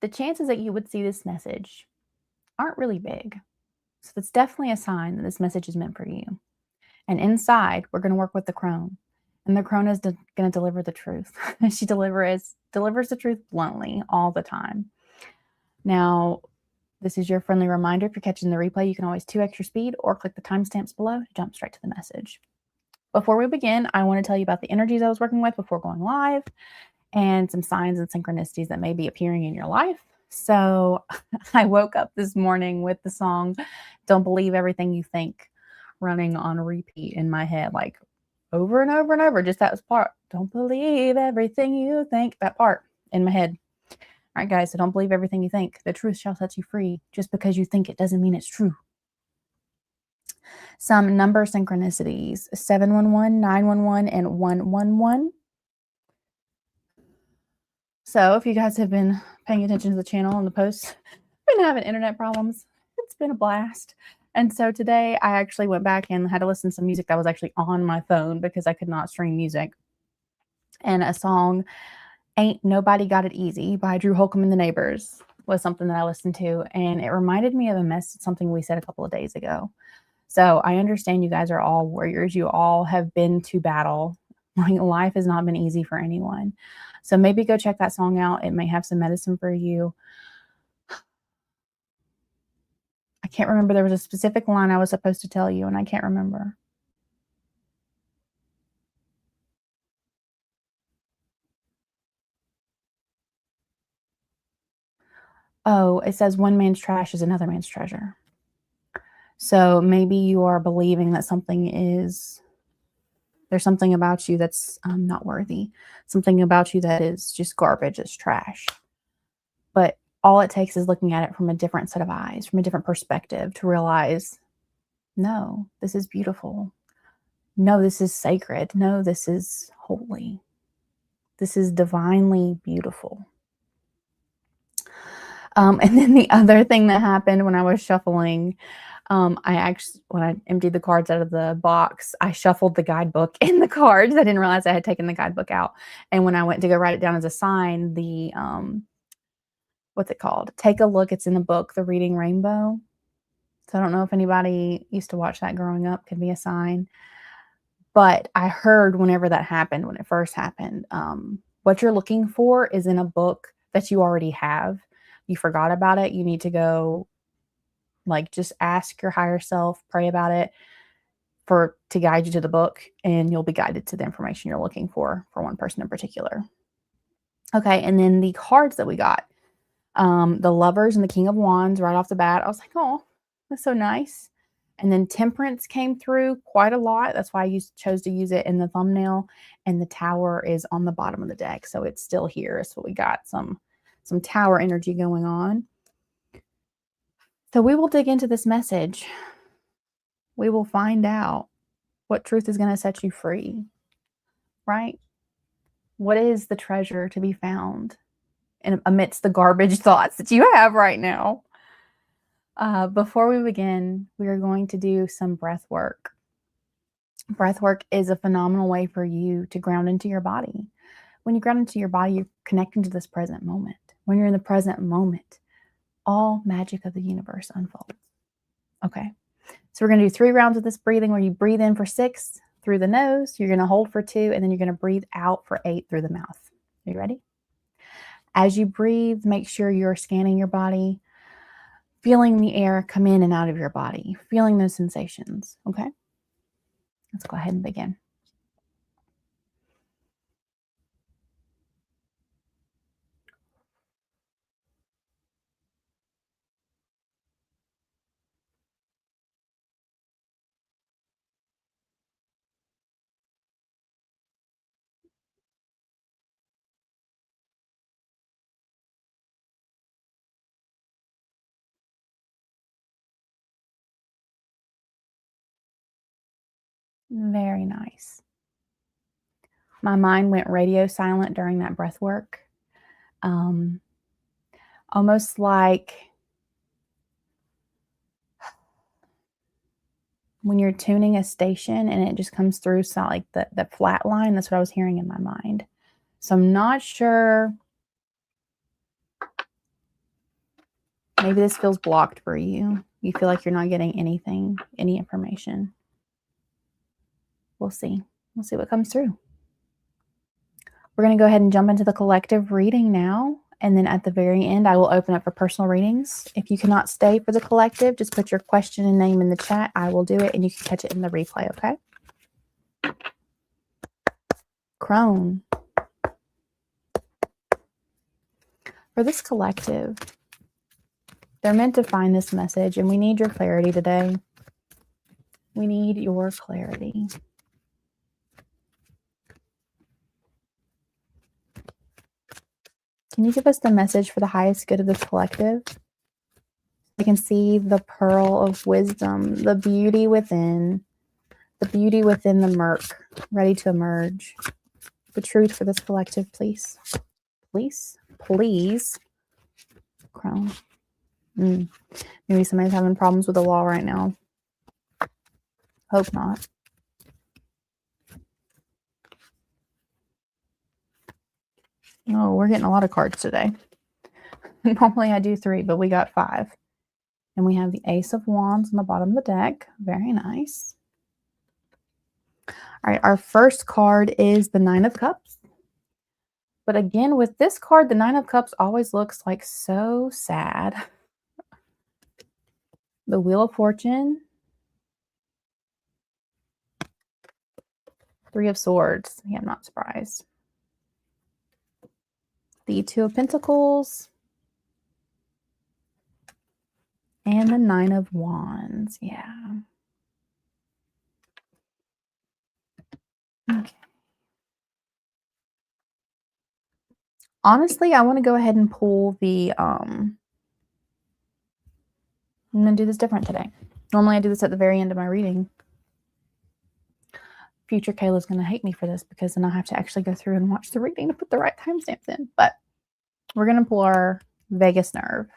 the chances that you would see this message aren't really big. So that's definitely a sign that this message is meant for you. And inside, we're going to work with the crone. And the crone is going to deliver the truth. She delivers the truth bluntly all the time. Now, this is your friendly reminder. If you're catching the replay, you can always 2x your speed or click the timestamps below to jump straight to the message. Before we begin, I want to tell you about the energies I was working with before going live and some signs and synchronicities that may be appearing in your life. So I woke up this morning with the song Don't Believe Everything You Think running on repeat in my head, like over and over and over. Just that part. Don't believe everything you think. That part in my head. All right, guys, so don't believe everything you think. The truth shall set you free. Just because you think it doesn't mean it's true. Some number synchronicities: 711, 911, and 111. So if you guys have been paying attention to the channel and the posts, I've been having internet problems. It's been a blast. And so today I actually went back and had to listen to some music that was actually on my phone because I could not stream music. And a song, Ain't Nobody Got It Easy by Drew Holcomb and the Neighbors, was something that I listened to. And it reminded me of something we said a couple of days ago. So I understand you guys are all warriors. You all have been to battle. Like, life has not been easy for anyone. So maybe go check that song out. It may have some medicine for you. I can't remember. There was a specific line I was supposed to tell you, and I can't remember. Oh, it says one man's trash is another man's treasure. So maybe you are believing that there's something about you that's not worthy. Something about you that is just garbage, it's trash. But all it takes is looking at it from a different set of eyes, from a different perspective, to realize, no, this is beautiful. No, this is sacred. No, this is holy. This is divinely beautiful. And then the other thing that happened when I was shuffling, when I emptied the cards out of the box, I shuffled the guidebook in the cards. I didn't realize I had taken the guidebook out. And when I went to go write it down as a sign, the, what's it called? Take a look. It's in the book, The Reading Rainbow. So I don't know if anybody used to watch that growing up, could be a sign. But I heard whenever that happened, when it first happened, what you're looking for is in a book that you already have. You forgot about it. You need to go, like, just ask your higher self, pray about it to guide you to the book, and you'll be guided to the information you're looking for one person in particular. Okay, and then the cards that we got, the Lovers and the King of Wands right off the bat. I was like, oh, that's so nice. And then Temperance came through quite a lot. That's why I chose to use it in the thumbnail. And the Tower is on the bottom of the deck, so it's still here. So we got some Tower energy going on. So we will dig into this message. We will find out what truth is going to set you free, right? What is the treasure to be found amidst the garbage thoughts that you have right now? Before we begin, we are going to do some breath work. Breath work is a phenomenal way for you to ground into your body. When you ground into your body, you're connecting to this present moment. When you're in the present moment, all magic of the universe unfolds. Okay, so we're going to do 3 rounds of this breathing where you breathe in for 6 through the nose, you're going to hold for 2, and then you're going to breathe out for 8 through the mouth. Are you ready? As you breathe, make sure you're scanning your body, feeling the air come in and out of your body, feeling those sensations. Okay, let's go ahead and begin. Very nice. My mind went radio silent during that breath work. Almost like when you're tuning a station and it just comes through, so like the flat line. That's what I was hearing in my mind. So I'm not sure Maybe this feels blocked for you. You feel like you're not getting anything, any information. We'll see. We'll see what comes through. We're going to go ahead and jump into the collective reading now. And then at the very end, I will open up for personal readings. If you cannot stay for the collective, just put your question and name in the chat. I will do it, and you can catch it in the replay, okay? Crone. For this collective, they're meant to find this message, and we need your clarity today. We need your clarity. Can you give us the message for the highest good of this collective? I can see the pearl of wisdom, the beauty within the murk, ready to emerge. The truth for this collective, please. Please. Please. Crone. Maybe somebody's having problems with the law right now. Hope not. Oh, we're getting a lot of cards today. Normally I do 3, but we got 5. And we have the Ace of Wands on the bottom of the deck. Very nice. All right, our first card is the 9 of Cups. But again, with this card, the 9 of Cups always looks like so sad. The Wheel of Fortune. 3 of Swords. Yeah, I'm not surprised. The 2 of Pentacles. And the 9 of Wands. Yeah. Okay. Honestly, I want to go ahead and pull the, I'm going to do this different today. Normally I do this at the very end of my reading. Future Kayla's going to hate me for this because then I'll have to actually go through and watch the reading to put the right timestamps in. But we're going to pull our Vagus Nerve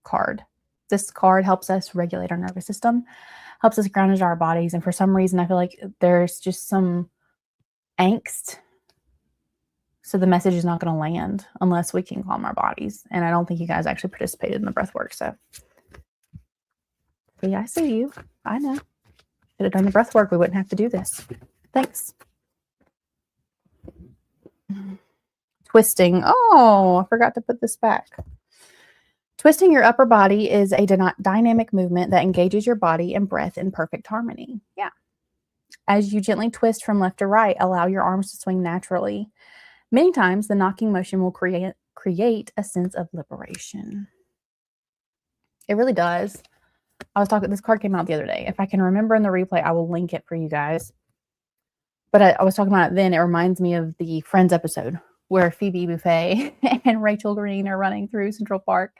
card. This card helps us regulate our nervous system, helps us ground into our bodies. And for some reason, I feel like there's just some angst. So the message is not going to land unless we can calm our bodies. And I don't think you guys actually participated in the breath work. So yeah, I see you. I know. Should have done the breath work. We wouldn't have to do this. Thanks. Twisting. Oh, I forgot to put this back. Twisting your upper body is a dynamic movement that engages your body and breath in perfect harmony. Yeah. As you gently twist from left to right, allow your arms to swing naturally. Many times, the knocking motion will create a sense of liberation. It really does. I was talking, this card came out the other day. If I can remember in the replay, I will link it for you guys. But I was talking about it then. It reminds me of the Friends episode where Phoebe Buffay and Rachel Green are running through Central Park.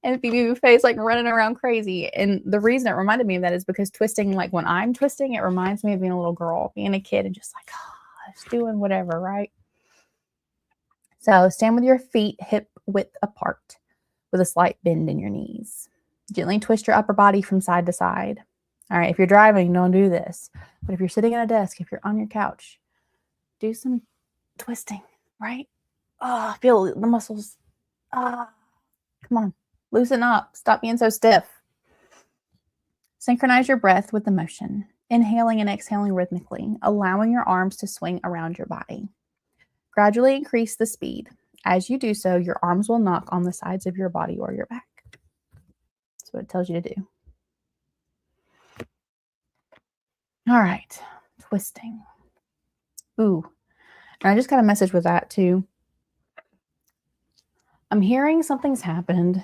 And Phoebe Buffay is like running around crazy. And the reason it reminded me of that is because twisting, like when I'm twisting, it reminds me of being a little girl, being a kid and just like, oh, just doing whatever, right? So stand with your feet hip width apart with a slight bend in your knees. Gently twist your upper body from side to side. All right, if you're driving, don't do this. But if you're sitting at a desk, if you're on your couch, do some twisting, right? Oh, feel the muscles. Come on, loosen up. Stop being so stiff. Synchronize your breath with the motion, inhaling and exhaling rhythmically, allowing your arms to swing around your body. Gradually increase the speed. As you do so, your arms will knock on the sides of your body or your back. That's what it tells you to do. All right, twisting. Ooh, and I just got a message with that too. I'm hearing something's happened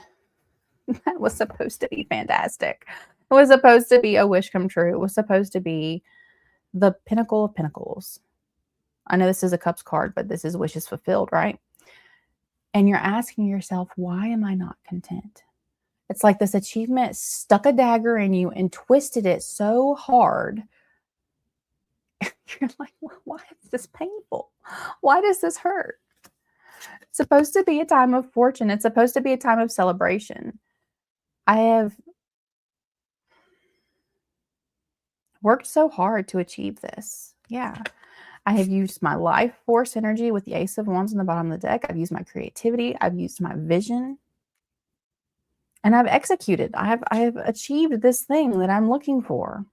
that was supposed to be fantastic. It was supposed to be a wish come true. It was supposed to be the pinnacle of pinnacles. I know this is a cups card, but this is wishes fulfilled, right? And you're asking yourself, why am I not content? It's like this achievement stuck a dagger in you and twisted it so hard. You're like, why is this painful? Why does this hurt? It's supposed to be a time of fortune. It's supposed to be a time of celebration. I have worked so hard to achieve this. Yeah. I have used my life force energy with the Ace of Wands on the bottom of the deck. I've used my creativity. I've used my vision. And I've executed. I have achieved this thing that I'm looking for.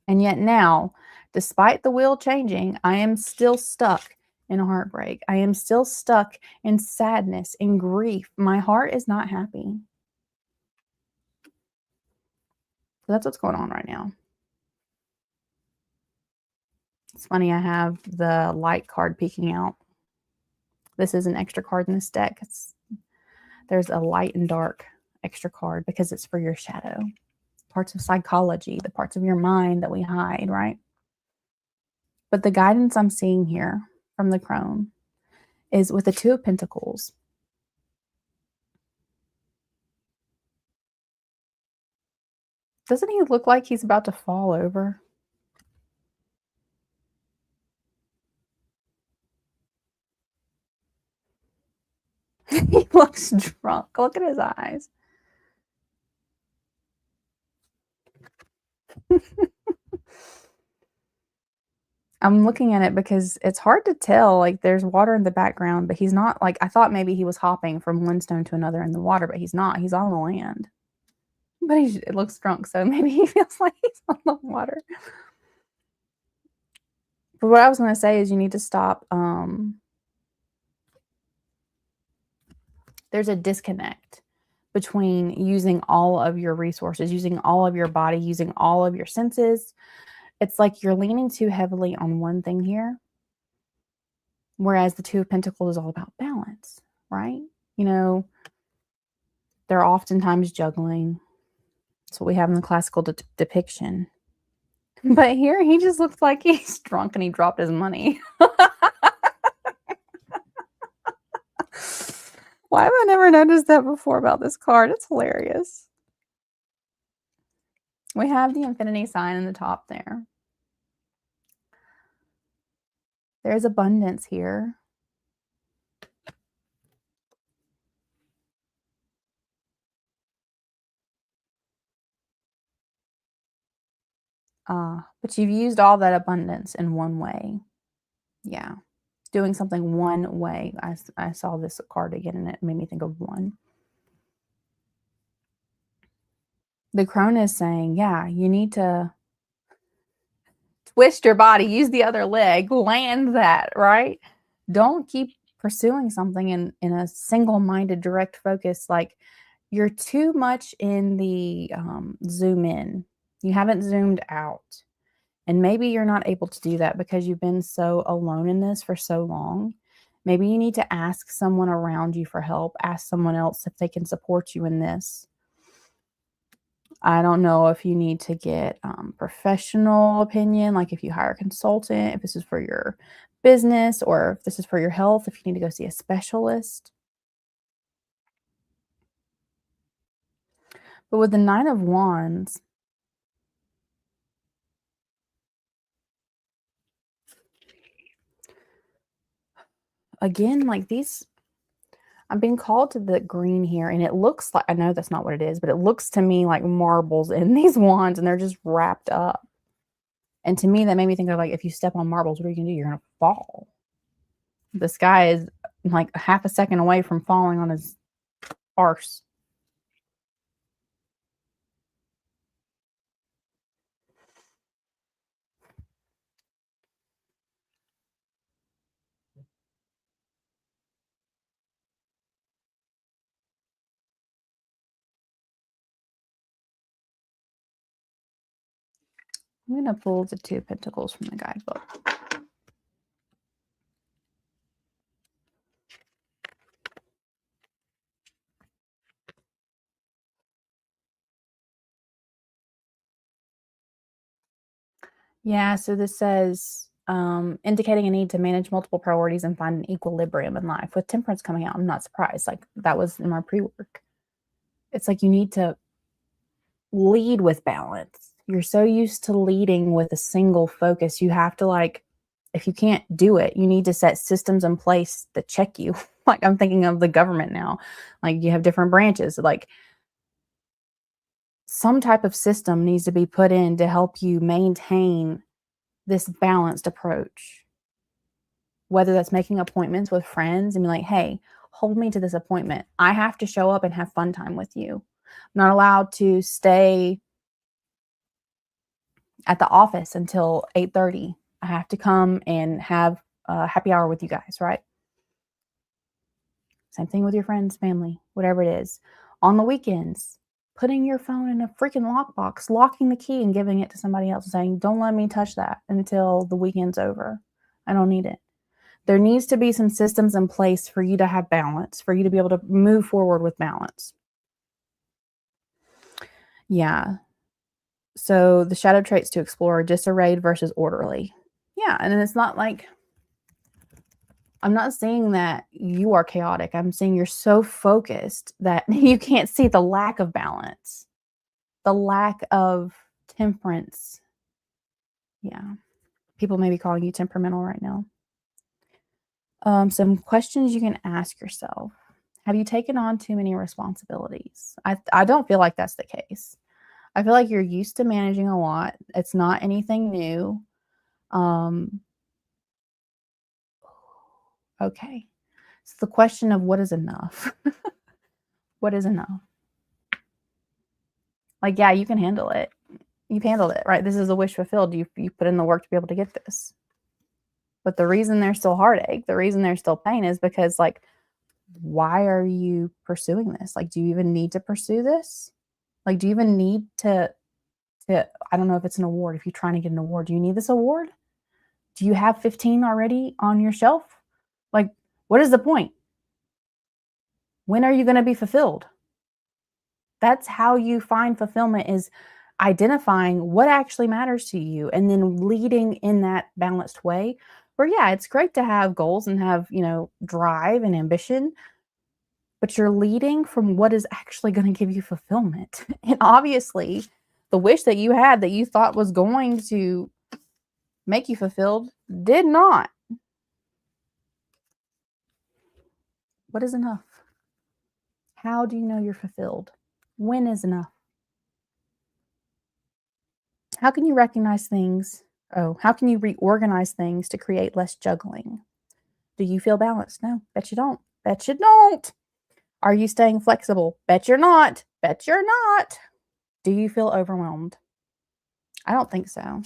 And yet now, despite the wheel changing, I am still stuck in heartbreak. I am still stuck in sadness, in grief. My heart is not happy. So that's what's going on right now. It's funny, I have the light card peeking out. This is an extra card in this deck. There's a light and dark extra card because it's for your shadow. Parts of psychology, the parts of your mind that we hide, right? But the guidance I'm seeing here from the crone is with the Two of Pentacles. Doesn't he look like he's about to fall over? He looks drunk. Look at his eyes. I'm looking at it because it's hard to tell. Like, there's water in the background, but he's not like, I thought maybe he was hopping from one stone to another in the water, but he's not. He's on the land. But it looks drunk, so maybe he feels like he's on the water. But what I was going to say is you need to stop. There's a disconnect between using all of your resources, using all of your body, using all of your senses. It's like you're leaning too heavily on one thing here, whereas the Two of Pentacles is all about balance, right? You know, they're oftentimes juggling. That's what we have in the classical depiction. But here he just looks like he's drunk and he dropped his money. Why have I never noticed that before about this card? It's hilarious. We have the infinity sign in the top there. There's abundance here. But you've used all that abundance in one way. Yeah. Doing something one way. I saw this card again and it made me think of one. The crone is saying, yeah, you need to twist your body, use the other leg, land that, right? Don't keep pursuing something in a single-minded direct focus. Like, you're too much in the zoom in. You haven't zoomed out. And maybe you're not able to do that because you've been so alone in this for so long. Maybe you need to ask someone around you for help. Ask someone else if they can support you in this. I don't know if you need to get professional opinion, like if you hire a consultant, if this is for your business or if this is for your health, if you need to go see a specialist. But with the Nine of Wands, again, like these, I'm being called to the green here, and it looks like, I know that's not what it is, but it looks to me like marbles in these wands, and they're just wrapped up. And to me, that made me think of like, if you step on marbles, what are you going to do? You're going to fall. This guy is like half a second away from falling on his arse. I'm going to pull the Two of Pentacles from the guidebook. Yeah, so this says indicating a need to manage multiple priorities and find an equilibrium in life. With Temperance coming out, I'm not surprised. Like, that was in my pre-work. It's like you need to lead with balance. You're so used to leading with a single focus. You have to, like, if you can't do it, you need to set systems in place that check you. Like, I'm thinking of the government now. Like, you have different branches. Like, some type of system needs to be put in to help you maintain this balanced approach. Whether that's making appointments with friends and be like, hey, hold me to this appointment. I have to show up and have fun time with you. I'm not allowed to stay at the office until 8:30. I have to come and have a happy hour with you guys, right? Same thing with your friends, family, whatever it is. On the weekends, putting your phone in a freaking lockbox, locking the key and giving it to somebody else, saying, don't let me touch that until the weekend's over. I don't need it. There needs to be some systems in place for you to have balance, for you to be able to move forward with balance. Yeah. So the shadow traits to explore are disarrayed versus orderly. Yeah. And it's not like, I'm not saying that you are chaotic. I'm saying you're so focused that you can't see the lack of balance, the lack of temperance. Yeah. People may be calling you temperamental right now. Some questions you can ask yourself. Have you taken on too many responsibilities? I don't feel like that's the case. I feel like you're used to managing a lot. It's not anything new. Okay. It's the question of what is enough? What is enough? Like, yeah, you can handle it. You've handled it, right? This is a wish fulfilled. You put in the work to be able to get this. But the reason there's still heartache, the reason there's still pain is because, like, why are you pursuing this? Like, do you even need to pursue this? Like, do you even need to I don't know if it's an award. If you're trying to get an award, do you need this award? Do you have 15 already on your shelf? Like, what is the point? When are you going to be fulfilled? That's how you find fulfillment, is identifying what actually matters to you and then leading in that balanced way where, yeah, it's great to have goals and have, drive and ambition, but you're leading from what is actually going to give you fulfillment. And obviously, the wish that you had that you thought was going to make you fulfilled did not. What is enough? How do you know you're fulfilled? When is enough? How can you recognize things? Oh, how can you reorganize things to create less juggling? Do you feel balanced? No, bet you don't. Bet you don't. Are you staying flexible? Bet you're not. Bet you're not. Do you feel overwhelmed? I don't think so.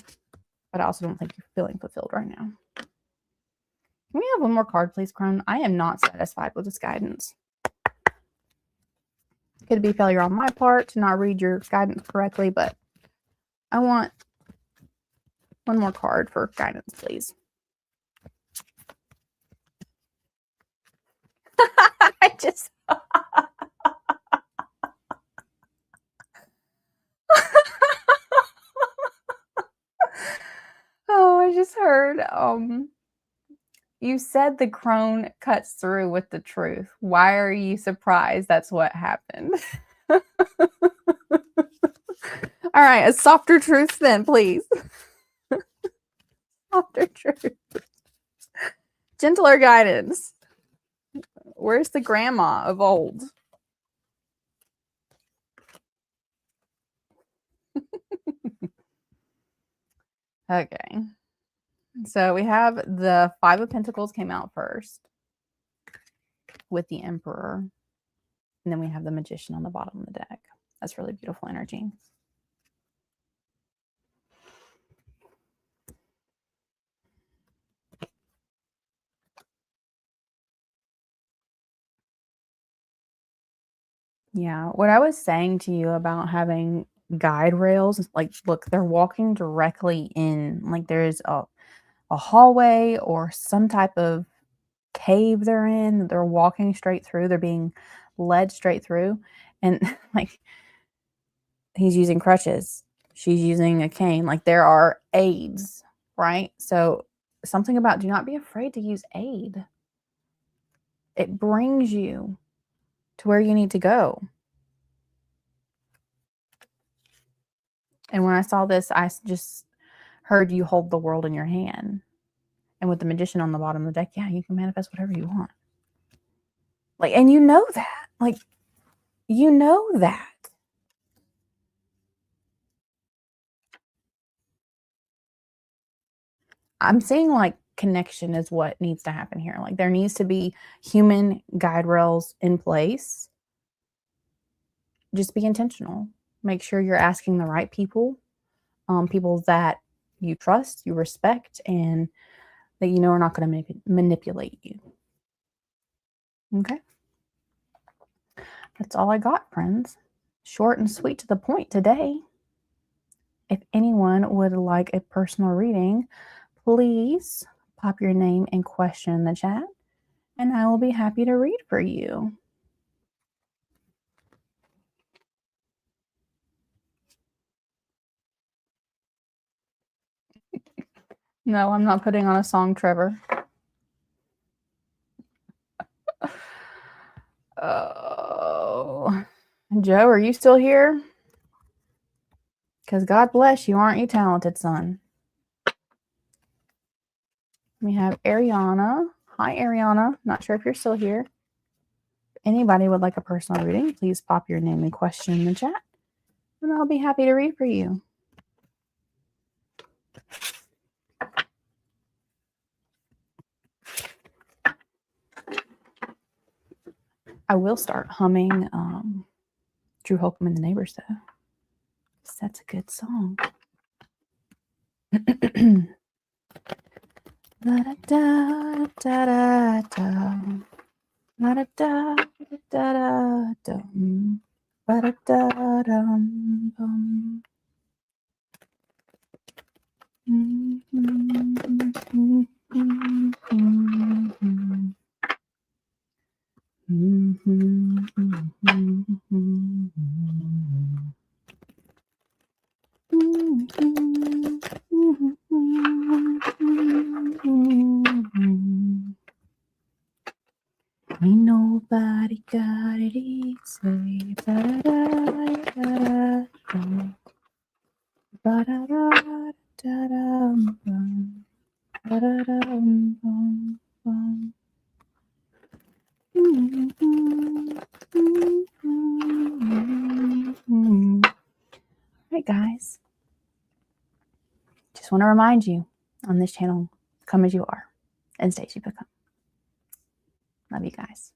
But I also don't think you're feeling fulfilled right now. Can we have one more card, please, Crone? I am not satisfied with this guidance. Could be failure on my part to not read your guidance correctly, but I want one more card for guidance, please. I just... Oh, I just heard... You said the crone cuts through with the truth. Why are you surprised that's what happened? All right, a softer truth then, please. Softer truth. Gentler guidance. Where's the grandma of old? Okay. So we have the Five of Pentacles came out first with the Emperor. And then we have the Magician on the bottom of the deck. That's really beautiful energy. Yeah, what I was saying to you about having guide rails is, like, look, they're walking directly in, like there's a hallway or some type of cave they're in. They're walking straight through. They're being led straight through. And like, he's using crutches. She's using a cane. Like, there are aids, right? So something about do not be afraid to use aid. It brings you to where you need to go. And when I saw this, I just heard you hold the world in your hand. And with the Magician on the bottom of the deck, yeah, you can manifest whatever you want. Like, and you know that. Like, you know that. I'm seeing, like, connection is what needs to happen here. Like there needs to be human guide rails in place. Just be intentional. Make sure you're asking the right people, people that you trust, you respect, and that you know are not going to manipulate you. Okay. That's all I got, friends. Short and sweet to the point today. If anyone would like a personal reading, please pop your name and question in the chat, and I will be happy to read for you. No, I'm not putting on a song, Trevor. Oh, Joe, are you still here? Because God bless you, aren't you talented, son? We have Ariana. Hi, Ariana. Not sure if you're still here. If anybody would like a personal reading, please pop your name and question in the chat, and I'll be happy to read for you. I will start humming Drew Holcomb and the Neighbors, though. That's a good song. La da da da da da. La da da da da da. Ba da da dum bum. Ain't nobody got it easy. Alright, guys. Just want to remind you on this channel, come as you are and stay as you become. Love you guys.